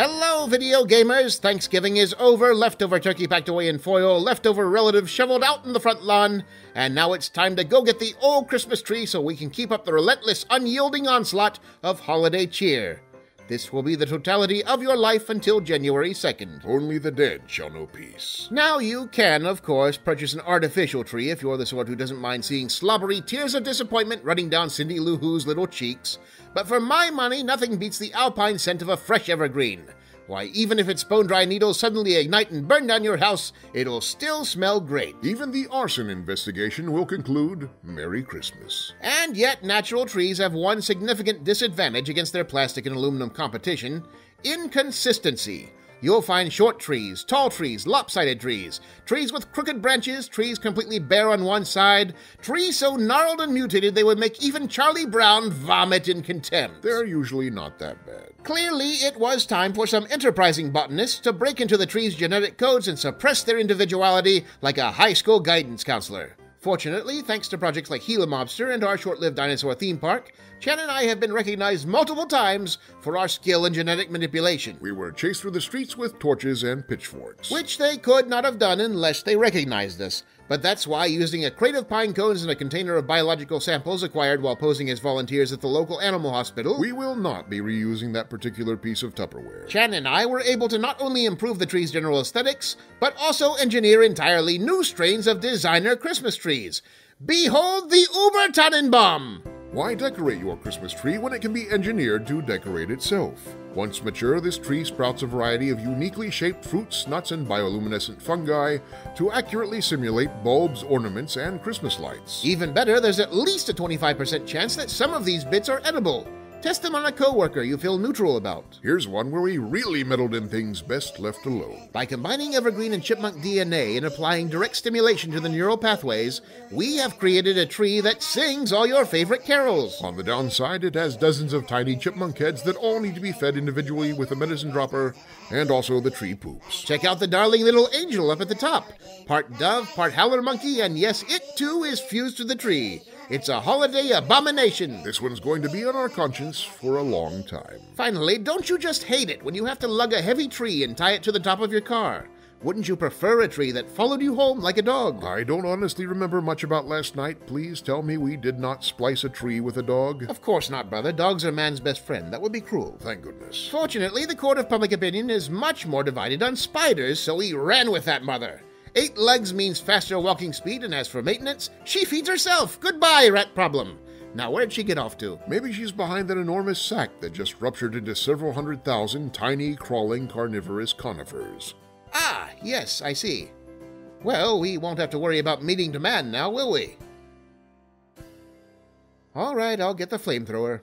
Hello, video gamers! Thanksgiving is over, leftover turkey packed away in foil, leftover relatives shoveled out in the front lawn, and now it's time to go get the old Christmas tree so we can keep up the relentless, unyielding onslaught of holiday cheer. This will be the totality of your life until January 2nd. Only the dead shall know peace. Now you can, of course, purchase an artificial tree if you're the sort who doesn't mind seeing slobbery tears of disappointment running down Cindy Lou Who's little cheeks. But for my money, nothing beats the alpine scent of a fresh evergreen. Why, even if its bone-dry needles suddenly ignite and burn down your house, it'll still smell great. Even the arson investigation will conclude Merry Christmas. And yet, natural trees have one significant disadvantage against their plastic and aluminum competition: inconsistency. You'll find short trees, tall trees, lopsided trees, trees with crooked branches, trees completely bare on one side, trees so gnarled and mutated they would make even Charlie Brown vomit in contempt. They're usually not that bad. Clearly, it was time for some enterprising botanists to break into the tree's genetic codes and suppress their individuality like a high school guidance counselor. Fortunately, thanks to projects like Gila Mobster and our short-lived dinosaur theme park, Chan and I have been recognized multiple times for our skill in genetic manipulation. We were chased through the streets with torches and pitchforks. Which they could not have done unless they recognized us. But that's why, using a crate of pine cones and a container of biological samples acquired while posing as volunteers at the local animal hospital, we will not be reusing that particular piece of Tupperware. Chan and I were able to not only improve the tree's general aesthetics, but also engineer entirely new strains of designer Christmas trees. Behold the Uber Tannenbaum! Why decorate your Christmas tree when it can be engineered to decorate itself? Once mature, this tree sprouts a variety of uniquely shaped fruits, nuts, and bioluminescent fungi to accurately simulate bulbs, ornaments, and Christmas lights. Even better, there's at least a 25% chance that some of these bits are edible. Test them on a coworker you feel neutral about. Here's one where we really meddled in things best left alone. By combining evergreen and chipmunk DNA and applying direct stimulation to the neural pathways, we have created a tree that sings all your favorite carols. On the downside, it has dozens of tiny chipmunk heads that all need to be fed individually with a medicine dropper, and also the tree poops. Check out the darling little angel up at the top. Part dove, part howler monkey, and yes, it too is fused to the tree. It's a holiday abomination. This one's going to be on our conscience for a long time. Finally, don't you just hate it when you have to lug a heavy tree and tie it to the top of your car? Wouldn't you prefer a tree that followed you home like a dog? I don't honestly remember much about last night. Please tell me we did not splice a tree with a dog. Of course not, brother. Dogs are man's best friend. That would be cruel. Thank goodness. Fortunately, the court of public opinion is much more divided on spiders, so we ran with that mother. 8 legs means faster walking speed, and as for maintenance, she feeds herself. Goodbye, rat problem. Now, where'd she get off to? Maybe she's behind that enormous sack that just ruptured into several 100,000 tiny, crawling, carnivorous conifers. Ah, yes, I see. Well, we won't have to worry about meeting demand now, will we? All right, I'll get the flamethrower.